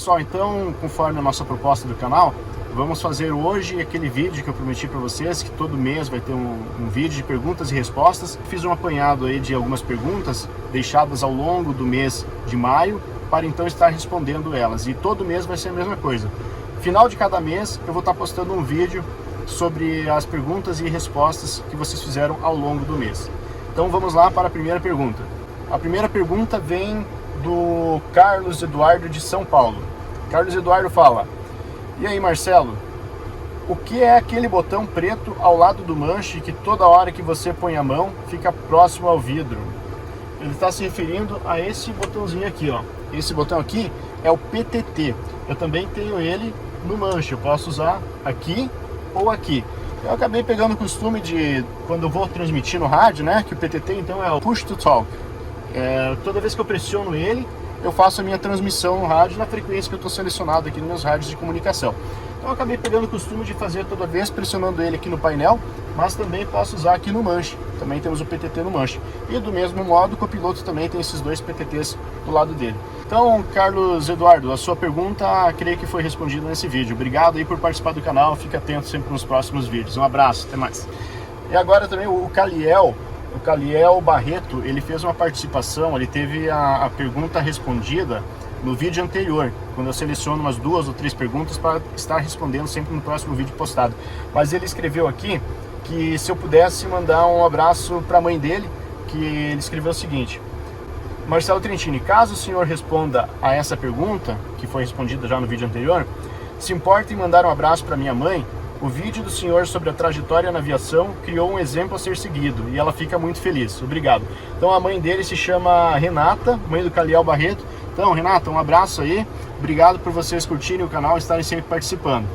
pessoal, então, conforme a nossa proposta do canal, vamos fazer hoje aquele vídeo que eu prometi para vocês, que todo mês vai ter um vídeo de perguntas e respostas. Fiz um apanhado aí de algumas perguntas deixadas ao longo do mês de maio, para então estar respondendo elas. E todo mês vai ser a mesma coisa. Final de cada mês eu vou estar postando um vídeo sobre as perguntas e respostas que vocês fizeram ao longo do mês. Então vamos lá para a primeira pergunta. A primeira pergunta vem do Carlos Eduardo de São Paulo. Carlos Eduardo fala: e aí, Marcelo, o que é aquele botão preto ao lado do manche que toda hora que você põe a mão fica próximo ao vidro? Ele está se referindo a esse botãozinho aqui, ó. Esse botão aqui é o PTT. Eu também tenho ele no manche. Eu posso usar aqui ou aqui. Eu acabei pegando o costume de, quando eu vou transmitir no rádio, né, que o PTT então é o Push to Talk. Toda vez que eu pressiono ele, eu faço a minha transmissão no rádio na frequência que eu estou selecionado aqui nos meus rádios de comunicação. Então eu acabei pegando o costume de fazer toda vez pressionando ele aqui no painel, mas também posso usar aqui no manche. Também temos o PTT no manche. E do mesmo modo, o copiloto também tem esses dois PTTs do lado dele. Então, Carlos Eduardo, a sua pergunta, creio que foi respondida nesse vídeo. Obrigado aí por participar do canal, fique atento sempre nos próximos vídeos. Um abraço, até mais. E agora também o Caliel Barreto, ele fez uma participação, ele teve a pergunta respondida no vídeo anterior, quando eu seleciono umas 2 ou 3 perguntas para estar respondendo sempre no próximo vídeo postado. Mas ele escreveu aqui que se eu pudesse mandar um abraço para a mãe dele, que ele escreveu o seguinte: Marcelo Trentini, caso o senhor responda a essa pergunta, que foi respondida já no vídeo anterior, se importa em mandar um abraço para minha mãe? O vídeo do senhor sobre a trajetória na aviação criou um exemplo a ser seguido e ela fica muito feliz. Obrigado. Então a mãe dele se chama Renata, mãe do Caliel Barreto. Então, Renata, um abraço aí. Obrigado por vocês curtirem o canal e estarem sempre participando.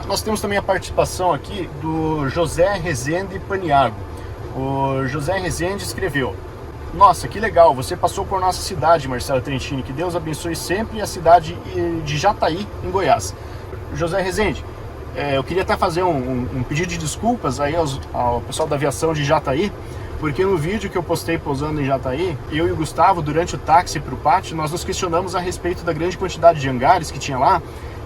Nós temos também a participação aqui do José Rezende Paniago. O José Rezende escreveu: nossa, que legal, você passou por nossa cidade, Marcelo Trentini. Que Deus abençoe sempre a cidade de Jataí, em Goiás. José Rezende, eu queria até fazer um pedido de desculpas aí ao pessoal da aviação de Jataí, porque no vídeo que eu postei pousando em Jataí, eu e o Gustavo, durante o táxi para o pátio, nós nos questionamos a respeito da grande quantidade de hangares que tinha lá,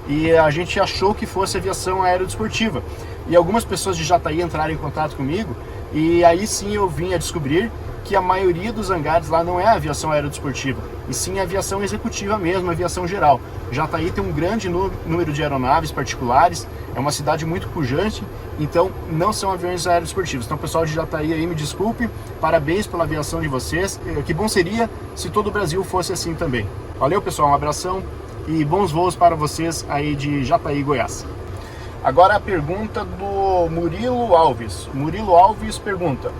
e a gente achou que fosse aviação aerodesportiva. E algumas pessoas de Jataí entraram em contato comigo, e aí sim eu vim a descobrir que a maioria dos hangares lá não é aviação aerodesportiva, e sim aviação executiva mesmo, aviação geral. Jataí tem um grande número de aeronaves particulares, é uma cidade muito pujante, então não são aviões aerodesportivos. Então, pessoal de Jataí aí, me desculpe, parabéns pela aviação de vocês. Que bom seria se todo o Brasil fosse assim também. Valeu, pessoal, um abração e bons voos para vocês aí de Jataí, Goiás. Agora a pergunta do Murilo Alves. Murilo Alves pergunta: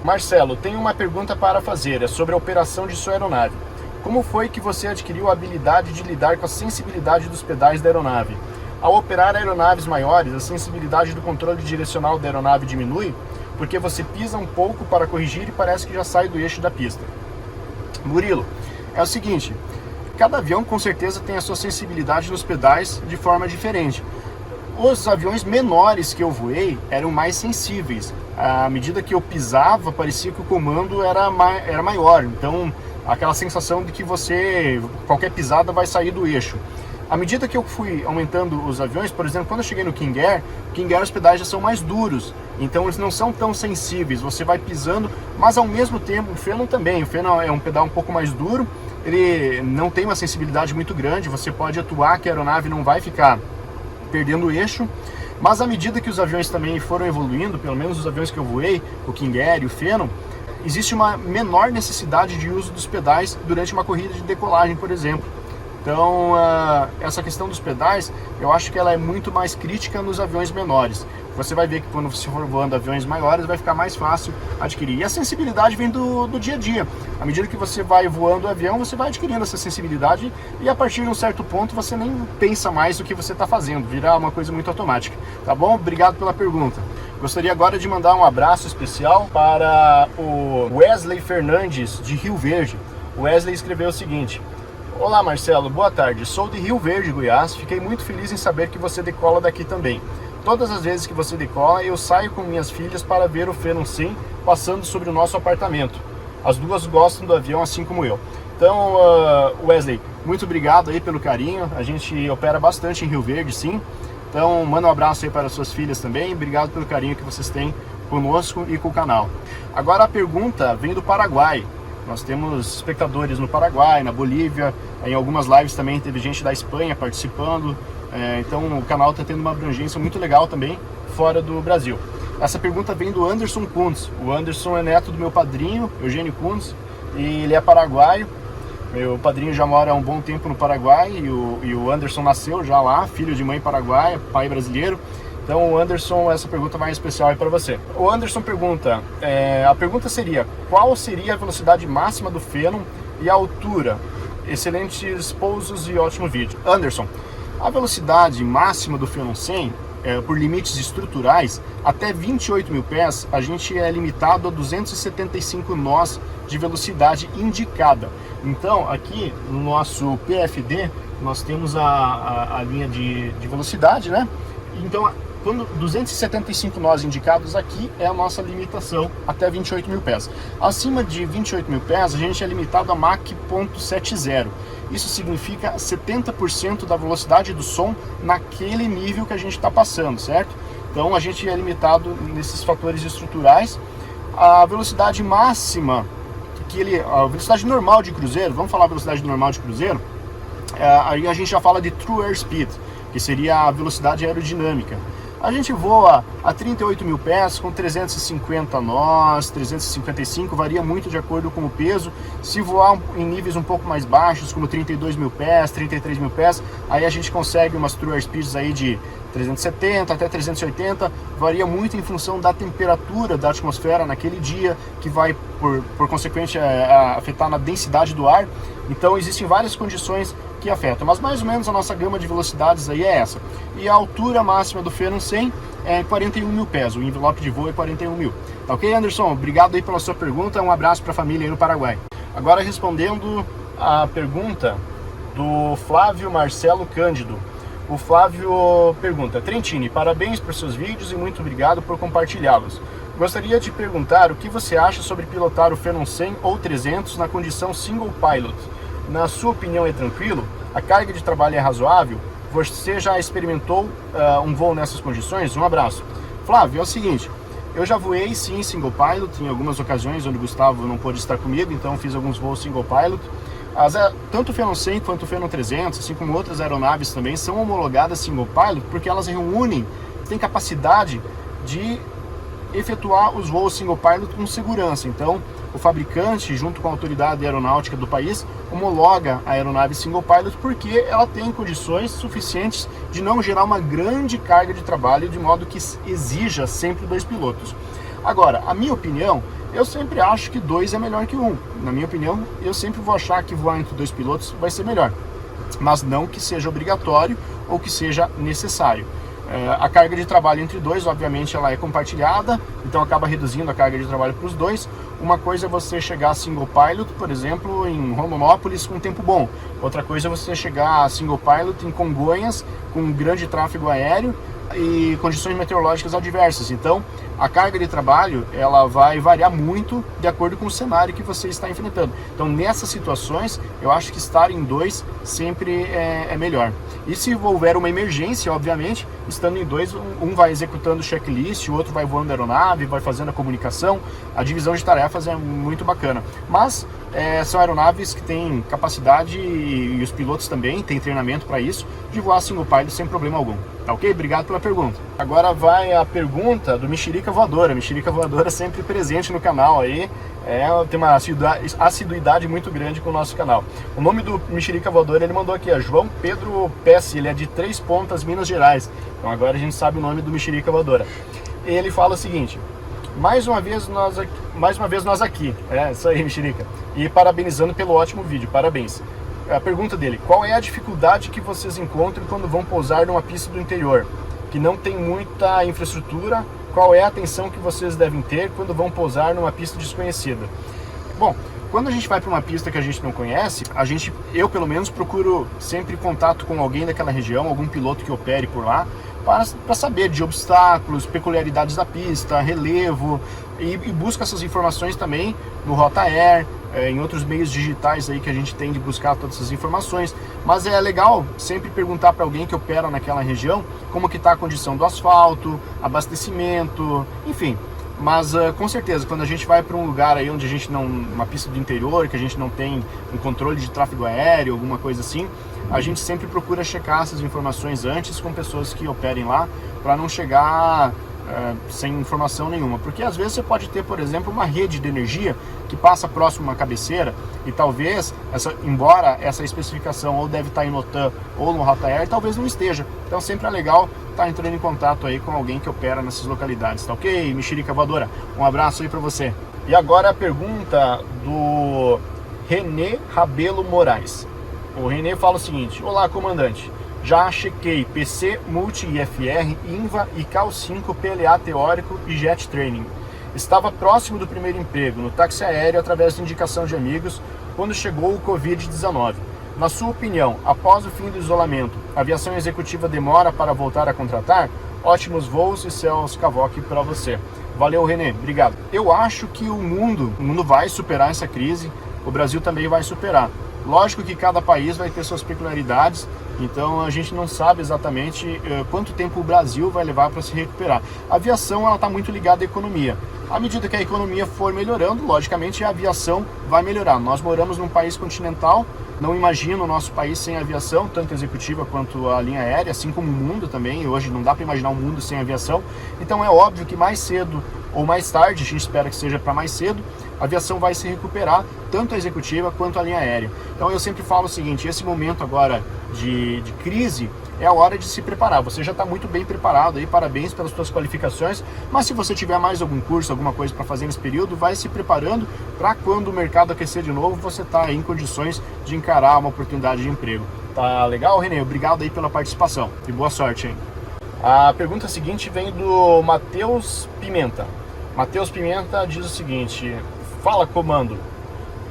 Marcelo, tenho uma pergunta para fazer, é sobre a operação de sua aeronave. Como foi que você adquiriu a habilidade de lidar com a sensibilidade dos pedais da aeronave? Ao operar aeronaves maiores, a sensibilidade do controle direcional da aeronave diminui, porque você pisa um pouco para corrigir e parece que já sai do eixo da pista. Murilo, é o seguinte, cada avião com certeza tem a sua sensibilidade nos pedais de forma diferente. Os aviões menores que eu voei eram mais sensíveis. À medida que eu pisava, parecia que o comando era maior. Então, aquela sensação de que qualquer pisada vai sair do eixo. À medida que eu fui aumentando os aviões, por exemplo, quando eu cheguei no King Air os pedais já são mais duros. Então, eles não são tão sensíveis. Você vai pisando, mas ao mesmo tempo, o Phenom também. O Phenom é um pedal um pouco mais duro. Ele não tem uma sensibilidade muito grande. Você pode atuar que a aeronave não vai ficar perdendo o eixo, mas à medida que os aviões também foram evoluindo, pelo menos os aviões que eu voei, o King Air e o Phenom, existe uma menor necessidade de uso dos pedais durante uma corrida de decolagem, por exemplo. Então, essa questão dos pedais, eu acho que ela é muito mais crítica nos aviões menores. Você vai ver que quando você for voando aviões maiores, vai ficar mais fácil adquirir. E a sensibilidade vem do dia a dia. À medida que você vai voando o avião, você vai adquirindo essa sensibilidade e a partir de um certo ponto você nem pensa mais no que você está fazendo, vira uma coisa muito automática. Tá bom? Obrigado pela pergunta. Gostaria agora de mandar um abraço especial para o Wesley Fernandes, de Rio Verde. O Wesley escreveu o seguinte: olá Marcelo, boa tarde, sou de Rio Verde, Goiás, fiquei muito feliz em saber que você decola daqui também. Todas as vezes que você decola, eu saio com minhas filhas para ver o Phenom 100 passando sobre o nosso apartamento. As duas gostam do avião assim como eu. Então, Wesley, muito obrigado aí pelo carinho. A gente opera bastante em Rio Verde, sim. Então, manda um abraço aí para as suas filhas também. Obrigado pelo carinho que vocês têm conosco e com o canal. Agora a pergunta vem do Paraguai. Nós temos espectadores no Paraguai, na Bolívia, em algumas lives também teve gente da Espanha participando. Então o canal está tendo uma abrangência muito legal também fora do Brasil. Essa pergunta vem do Anderson Kuntz. O Anderson é neto do meu padrinho, Eugênio Kuntz, e ele é paraguaio. Meu padrinho já mora há um bom tempo no Paraguai e o Anderson nasceu já lá, filho de mãe paraguaia, pai brasileiro. Então, Anderson, essa pergunta vai em especial aí para você. O Anderson pergunta, a pergunta seria, qual seria a velocidade máxima do Phenom e a altura? Excelentes pousos e ótimo vídeo. Anderson, a velocidade máxima do Phenom 100, por limites estruturais, até 28 mil pés, a gente é limitado a 275 nós de velocidade indicada. Então, aqui no nosso PFD, nós temos a linha de velocidade, né? Então, quando 275 nós indicados aqui é a nossa limitação até 28 mil pés. Acima de 28 mil pés, a gente é limitado a Mach 0.70. Isso significa 70% da velocidade do som naquele nível que a gente está passando, certo? Então a gente é limitado nesses fatores estruturais. A velocidade máxima, a velocidade normal de cruzeiro, vamos falar a velocidade normal de cruzeiro, aí a gente já fala de True Airspeed, que seria a velocidade aerodinâmica. A gente voa a 38 mil pés com 350 nós, 355, varia muito de acordo com o peso. Se voar em níveis um pouco mais baixos, como 32 mil pés, 33 mil pés, aí a gente consegue umas True Airspeeds aí de 370 até 380, varia muito em função da temperatura da atmosfera naquele dia, que vai, por consequência, afetar na densidade do ar. Então existem várias condições que afetam, mas mais ou menos a nossa gama de velocidades aí é essa. E a altura máxima do Phenom 100 é 41 mil pés, o envelope de voo é 41 mil. Tá ok, Anderson? Obrigado aí pela sua pergunta, um abraço para a família aí no Paraguai. Agora respondendo a pergunta do Flávio Marcelo Cândido. O Flávio pergunta, Trentini, parabéns por seus vídeos e muito obrigado por compartilhá-los. Gostaria de perguntar o que você acha sobre pilotar o Phenom 100 ou 300 na condição single pilot. Na sua opinião é tranquilo? A carga de trabalho é razoável? Você já experimentou um voo nessas condições? Um abraço. Flávio, é o seguinte, eu já voei sim single pilot em algumas ocasiões onde o Gustavo não pôde estar comigo, então fiz alguns voos single pilot. Tanto o Phenom 100 quanto o Phenom 300, assim como outras aeronaves também, são homologadas single pilot porque elas reúnem, têm capacidade de efetuar os voos single pilot com segurança. Então, o fabricante, junto com a autoridade aeronáutica do país, homologa a aeronave single pilot porque ela tem condições suficientes de não gerar uma grande carga de trabalho, de modo que exija sempre 2 pilotos. Agora, a minha opinião, eu sempre acho que 2 é melhor que 1. Na minha opinião, eu sempre vou achar que voar entre 2 pilotos vai ser melhor, mas não que seja obrigatório ou que seja necessário. A carga de trabalho entre 2, obviamente, ela é compartilhada, então acaba reduzindo a carga de trabalho para os 2. Uma coisa é você chegar a single pilot, por exemplo, em Rondonópolis com tempo bom. Outra coisa é você chegar a single pilot em Congonhas com grande tráfego aéreo e condições meteorológicas adversas. Então, a carga de trabalho ela vai variar muito de acordo com o cenário que você está enfrentando. Então, nessas situações, eu acho que estar em 2 sempre é melhor. E se houver uma emergência, obviamente, estando em 2, um vai executando o checklist, o outro vai voando a aeronave, vai fazendo a comunicação. A divisão de tarefas é muito bacana. Mas são aeronaves que têm capacidade, e os pilotos também têm treinamento para isso, de voar single pilot sem problema algum. Tá ok? Obrigado pela pergunta. Agora vai a pergunta do Mexerica Voadora. Mexerica Voadora sempre presente no canal aí. Tem uma assiduidade muito grande com o nosso canal. O nome do Mexerica Voadora, ele mandou aqui, João Pedro Pesce, ele é de Três Pontas, Minas Gerais. Então agora a gente sabe o nome do Mexerica Voadora. Ele fala o seguinte, mais uma vez nós aqui. Isso aí, Mexerica. E parabenizando pelo ótimo vídeo, parabéns. A pergunta dele, qual é a dificuldade que vocês encontram quando vão pousar numa pista do interior, que não tem muita infraestrutura? Qual é a atenção que vocês devem ter quando vão pousar numa pista desconhecida? Bom, quando a gente vai para uma pista que a gente não conhece, eu pelo menos procuro sempre contato com alguém daquela região, algum piloto que opere por lá, para saber de obstáculos, peculiaridades da pista, relevo, e busca essas informações também no Rotaer, em outros meios digitais aí que a gente tem de buscar todas essas informações. Mas é legal sempre perguntar para alguém que opera naquela região como que está a condição do asfalto, abastecimento, enfim. Mas com certeza, quando a gente vai para um lugar aí onde a gente não, uma pista do interior, que a gente não tem um controle de tráfego aéreo, alguma coisa assim, a gente sempre procura checar essas informações antes com pessoas que operem lá, para não chegar sem informação nenhuma. Porque às vezes você pode ter, por exemplo, uma rede de energia que passa próximo a uma cabeceira e talvez, embora essa especificação ou deve estar em NOTAM ou no Rotaer, talvez não esteja. Então sempre é legal estar entrando em contato aí com alguém que opera nessas localidades, tá ok? Mexerica voadora, um abraço aí para você. E agora a pergunta do René Rabelo Moraes. O René fala o seguinte: olá, comandante. Já chequei PC, Multi IFR, INVA e CAL5 PLA teórico e Jet Training. Estava próximo do primeiro emprego no táxi aéreo através de indicação de amigos quando chegou o Covid-19. Na sua opinião, após o fim do isolamento, a aviação executiva demora para voltar a contratar? Ótimos voos e céus cavoque para você. Valeu, René, obrigado. Eu acho que o mundo vai superar essa crise, o Brasil também vai superar. Lógico que cada país vai ter suas peculiaridades, então a gente não sabe exatamente quanto tempo o Brasil vai levar para se recuperar. A aviação está muito ligada à economia. À medida que a economia for melhorando, logicamente a aviação vai melhorar. Nós moramos num país continental, não imagino o nosso país sem aviação, tanto executiva quanto a linha aérea, assim como o mundo também. Hoje não dá para imaginar um mundo sem aviação. Então é óbvio que mais cedo ou mais tarde, a gente espera que seja para mais cedo, a aviação vai se recuperar, tanto a executiva quanto a linha aérea. Então eu sempre falo o seguinte: esse momento agora de crise é a hora de se preparar. Você já está muito bem preparado aí, parabéns pelas suas qualificações, mas se você tiver mais algum curso, alguma coisa para fazer nesse período, vai se preparando para quando o mercado aquecer de novo, você está em condições de encarar uma oportunidade de emprego. Tá legal, René? Obrigado aí pela participação e boa sorte, hein? A pergunta seguinte vem do Matheus Pimenta. Matheus Pimenta diz o seguinte: fala, comando.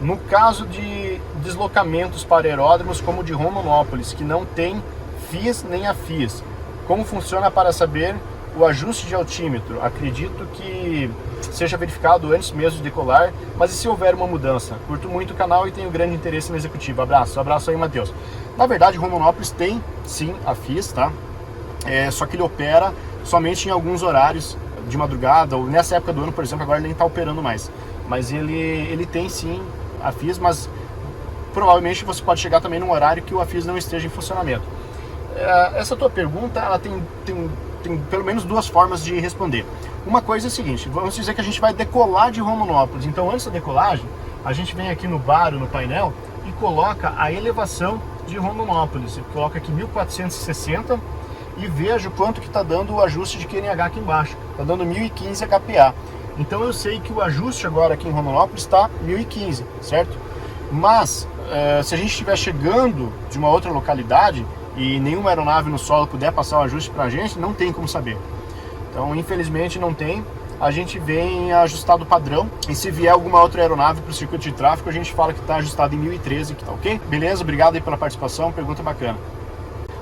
No caso de deslocamentos para aeródromos como o de Rondonópolis, que não tem FIS nem AFIS, como funciona para saber o ajuste de altímetro? Acredito que seja verificado antes mesmo de decolar, mas e se houver uma mudança? Curto muito o canal e tenho grande interesse no executivo. Abraço aí, Matheus. Na verdade, Rondonópolis tem sim AFIS, tá? Só que ele opera somente em alguns horários de madrugada, ou nessa época do ano, por exemplo, agora ele nem está operando mais. Mas ele tem sim AFIS, mas provavelmente você pode chegar também num horário que o AFIS não esteja em funcionamento. Essa tua pergunta, ela tem pelo menos duas formas de responder. Uma coisa é a seguinte: vamos dizer que a gente vai decolar de Rondonópolis. Então, antes da decolagem, a gente vem aqui no baro, no painel, e coloca a elevação de Rondonópolis. Você coloca aqui 1460 e veja quanto que está dando o ajuste de QNH aqui embaixo. Está dando 1015 HPA. Então eu sei que o ajuste agora aqui em Rondonópolis está 1015, certo? Mas se a gente estiver chegando de uma outra localidade e nenhuma aeronave no solo puder passar o ajuste para a gente, não tem como saber. Então, infelizmente, não tem. A gente vem ajustado padrão, e se vier alguma outra aeronave para o circuito de tráfego, a gente fala que está ajustado em 1013, que tá ok? Beleza? Obrigado aí pela participação, pergunta bacana.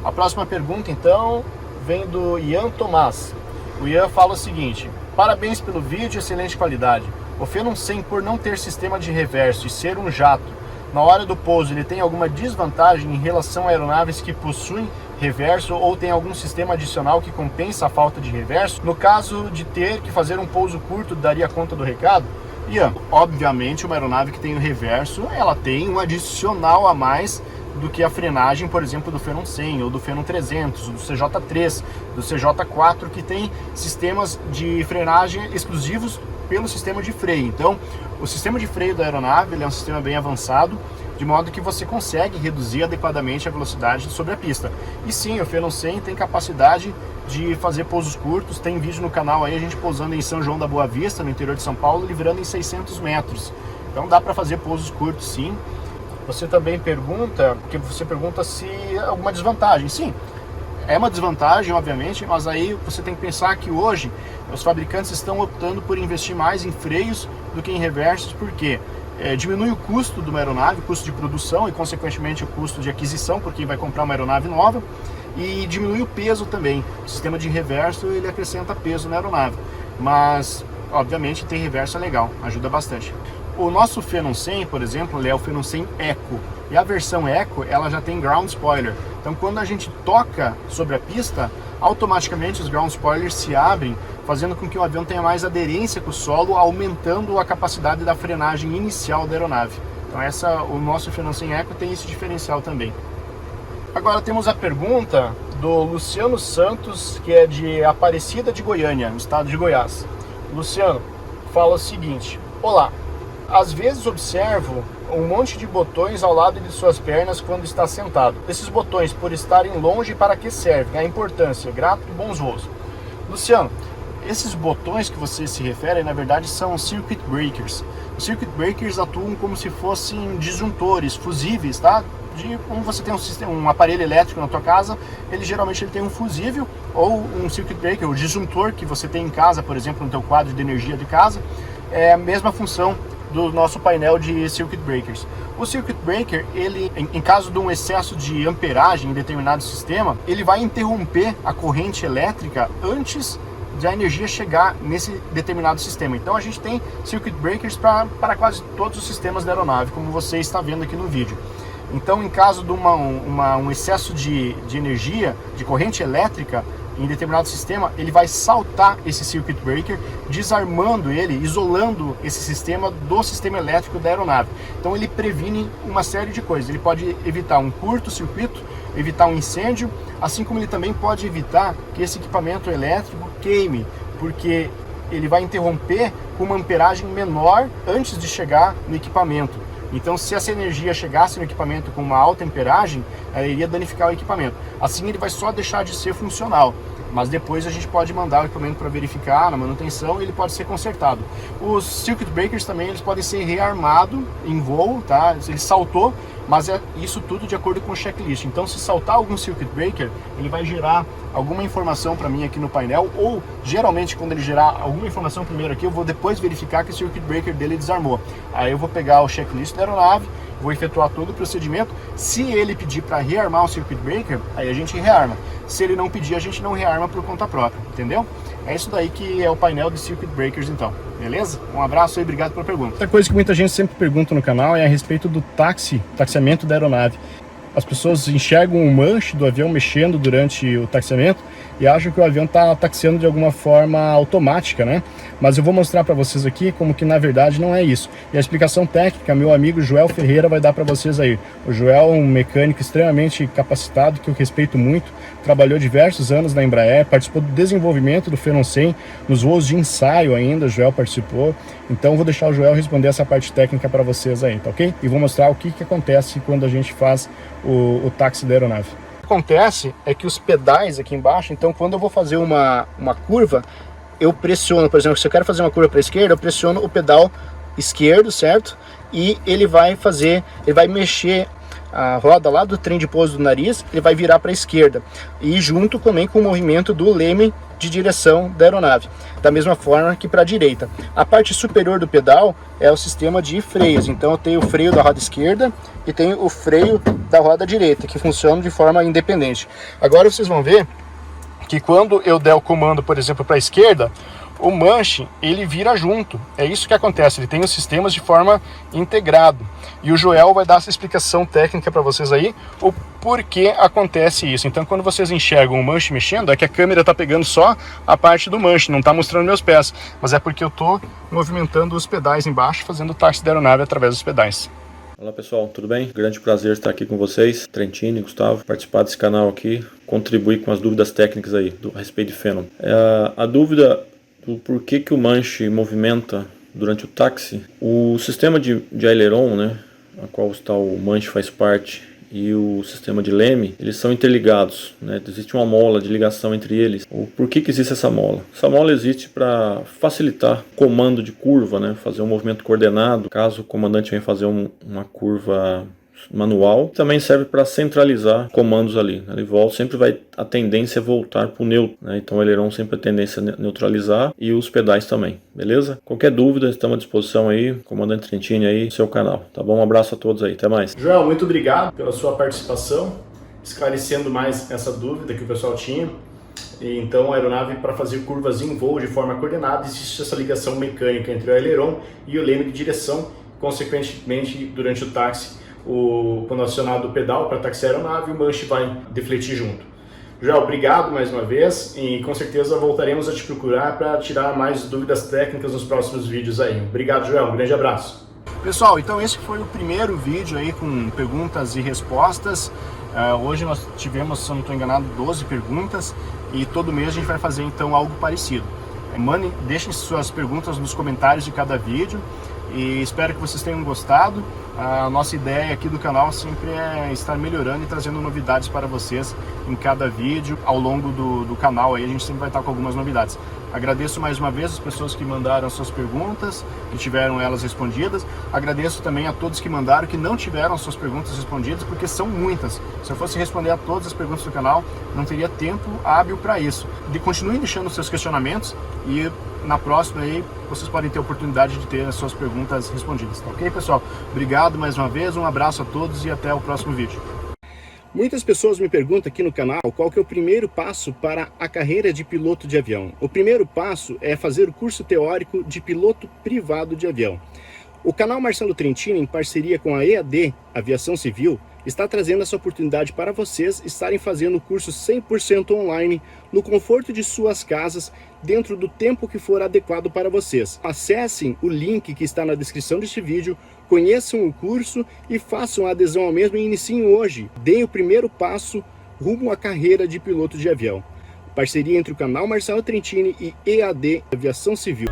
A próxima pergunta, então, vem do Ian Tomás. O Ian fala o seguinte: parabéns pelo vídeo, excelente qualidade. O Phenom 100, por não ter sistema de reverso e ser um jato, na hora do pouso ele tem alguma desvantagem em relação a aeronaves que possuem reverso, ou tem algum sistema adicional que compensa a falta de reverso? No caso de ter que fazer um pouso curto, daria conta do recado? Ian, obviamente uma aeronave que tem o reverso, ela tem um adicional a mais do que a frenagem, por exemplo, do Phenom 100, ou do Phenom 300, ou do CJ3, do CJ4, que tem sistemas de frenagem exclusivos pelo sistema de freio. Então, o sistema de freio da aeronave ele é um sistema bem avançado, de modo que você consegue reduzir adequadamente a velocidade sobre a pista. E sim, o Phenom 100 tem capacidade de fazer pousos curtos. Tem vídeo no canal aí, a gente pousando em São João da Boa Vista, no interior de São Paulo, livrando em 600 metros. Então dá para fazer pousos curtos, sim. Você também pergunta, porque você pergunta se é alguma desvantagem. Sim, é uma desvantagem, obviamente, mas aí você tem que pensar que hoje os fabricantes estão optando por investir mais em freios do que em reversos, porque diminui o custo de uma aeronave, o custo de produção e, consequentemente, o custo de aquisição por quem vai comprar uma aeronave nova. e diminui o peso também. O sistema de reverso, ele acrescenta peso na aeronave, mas obviamente ter reverso é legal, ajuda bastante. O nosso Phenom 100, por exemplo, ele é o Phenom 100 Eco, e a versão Eco, ela já tem ground spoiler. Então quando a gente toca sobre a pista, automaticamente os ground spoilers se abrem, fazendo com que o avião tenha mais aderência com o solo, aumentando a capacidade da frenagem inicial da aeronave. Então o nosso Phenom 100 Eco tem esse diferencial também. Agora temos a pergunta do Luciano Santos, que é de Aparecida de Goiânia, no estado de Goiás. Luciano fala o seguinte: olá, às vezes observo um monte de botões ao lado de suas pernas quando está sentado. Esses botões, por estarem longe, para que servem? A importância, grato e bons voos. Luciano, esses botões que você se refere, na verdade, são circuit breakers. Os circuit breakers atuam como se fossem disjuntores fusíveis, tá? Como você tem um aparelho elétrico na tua casa, geralmente ele tem um fusível ou um circuit breaker, o disjuntor que você tem em casa, por exemplo, no teu quadro de energia de casa, é a mesma função do nosso painel de circuit breakers. O circuit breaker, ele, em caso de um excesso de amperagem em determinado sistema, ele vai interromper a corrente elétrica antes de a energia chegar nesse determinado sistema. Então a gente tem circuit breakers para quase todos os sistemas da aeronave, como você está vendo aqui no vídeo. Então, em caso de um excesso de energia, de corrente elétrica em determinado sistema, ele vai saltar esse circuit breaker, desarmando ele, isolando esse sistema do sistema elétrico da aeronave. Então ele previne uma série de coisas. Ele pode evitar um curto-circuito, evitar um incêndio, assim como ele também pode evitar que esse equipamento elétrico queime, porque ele vai interromper com uma amperagem menor antes de chegar no equipamento. Então, se essa energia chegasse no equipamento com uma alta amperagem, ela iria danificar o equipamento. Assim, ele vai só deixar de ser funcional. Mas depois a gente pode mandar o equipamento para verificar na manutenção e ele pode ser consertado. Os circuit breakers também, eles podem ser rearmados em voo, tá? Ele saltou, mas é isso tudo de acordo com o checklist. Então, se saltar algum circuit breaker, ele vai gerar alguma informação para mim aqui no painel, ou geralmente quando ele gerar alguma informação primeiro aqui, eu vou depois verificar que o circuit breaker dele desarmou. Aí eu vou pegar o checklist da aeronave, vou efetuar todo o procedimento. Se ele pedir para rearmar o circuit breaker, aí a gente rearma. Se ele não pedir, a gente não rearma por conta própria, entendeu? É isso daí que é o painel de circuit breakers, então, beleza? Um abraço e obrigado pela pergunta. Outra coisa que muita gente sempre pergunta no canal é a respeito do taxiamento da aeronave. As pessoas enxergam o manche do avião mexendo durante o taxiamento e acham que o avião está taxiando de alguma forma automática, né? Mas eu vou mostrar para vocês aqui como que na verdade não é isso. E a explicação técnica, meu amigo Joel Ferreira vai dar para vocês aí. O Joel é um mecânico extremamente capacitado, que eu respeito muito, trabalhou diversos anos na Embraer, participou do desenvolvimento do Phenom 100, nos voos de ensaio ainda, o Joel participou. Então vou deixar o Joel responder essa parte técnica para vocês aí, tá ok? E vou mostrar o que acontece quando a gente faz o táxi da aeronave. O que acontece é que os pedais aqui embaixo, então quando eu vou fazer uma curva, eu pressiono, por exemplo, se eu quero fazer uma curva para a esquerda, eu pressiono o pedal esquerdo, certo? E ele vai mexer a roda lá do trem de pouso do nariz, ele vai virar para a esquerda, e junto também com o movimento do leme de direção da aeronave, da mesma forma que para a direita. A parte superior do pedal é o sistema de freios, então eu tenho o freio da roda esquerda e tenho o freio da roda direita, que funcionam de forma independente. Agora vocês vão ver que quando eu der o comando, por exemplo, para a esquerda, o manche, ele vira junto. É isso que acontece, ele tem os sistemas de forma integrado. E o Joel vai dar essa explicação técnica para vocês aí, o porquê acontece isso. Então, quando vocês enxergam o manche mexendo, é que a câmera está pegando só a parte do manche, não está mostrando meus pés. Mas é porque eu estou movimentando os pedais embaixo, fazendo o táxi da aeronave através dos pedais. Olá pessoal, tudo bem? Grande prazer estar aqui com vocês, Trentini, Gustavo, participar desse canal aqui, contribuir com as dúvidas técnicas aí a respeito de Phenom. A dúvida do porquê que o manche movimenta durante o táxi, o sistema de aileron, né, a qual o manche faz parte, e o sistema de leme, eles são interligados, né? Existe uma mola de ligação entre eles. Por que existe essa mola? Essa mola existe para facilitar o comando de curva, né? Fazer um movimento coordenado, caso o comandante venha fazer uma curva manual. Também serve para centralizar comandos ali. Ele volta, sempre vai a tendência é voltar para o neutro, né? Então o aileron sempre a tendência a neutralizar e os pedais também, beleza? Qualquer dúvida, estamos à disposição aí, comandante Trentini aí, no seu canal, tá bom? Um abraço a todos aí, até mais. Joel, muito obrigado pela sua participação. esclarecendo mais essa dúvida que o pessoal tinha. E então a aeronave, para fazer curvas em voo de forma coordenada, existe essa ligação mecânica entre o aileron e o leme de direção. Consequentemente, durante o táxi, quando acionado o pedal para taxiar a aeronave, o manche vai defletir junto. Joel, obrigado mais uma vez e com certeza voltaremos a te procurar para tirar mais dúvidas técnicas nos próximos vídeos aí. Obrigado, Joel, um grande abraço. Pessoal, então esse foi o primeiro vídeo aí com perguntas e respostas. Hoje nós tivemos, se eu não estou enganado, 12 perguntas e todo mês a gente vai fazer então algo parecido. Deixem suas perguntas nos comentários de cada vídeo e espero que vocês tenham gostado. A nossa ideia aqui do canal sempre é estar melhorando e trazendo novidades para vocês em cada vídeo. Ao longo do canal aí a gente sempre vai estar com algumas novidades. Agradeço mais uma vez as pessoas que mandaram suas perguntas, que tiveram elas respondidas. Agradeço também a todos que mandaram, que não tiveram suas perguntas respondidas, porque são muitas. Se eu fosse responder a todas as perguntas do canal, não teria tempo hábil para isso. Continuem deixando seus questionamentos e na próxima aí vocês podem ter a oportunidade de ter as suas perguntas respondidas. Tá ok, pessoal? Obrigado mais uma vez, um abraço a todos e até o próximo vídeo. Muitas pessoas me perguntam aqui no canal qual que é o primeiro passo para a carreira de piloto de avião. O primeiro passo é fazer o curso teórico de piloto privado de avião. O canal Marcelo Trentini, em parceria com a EAD Aviação Civil, está trazendo essa oportunidade para vocês estarem fazendo o curso 100% online, no conforto de suas casas, dentro do tempo que for adequado para vocês. Acessem o link que está na descrição deste vídeo, conheçam o curso e façam a adesão ao mesmo e iniciem hoje. Deem o primeiro passo rumo à carreira de piloto de avião. Parceria entre o canal Marcelo Trentini e EAD Aviação Civil.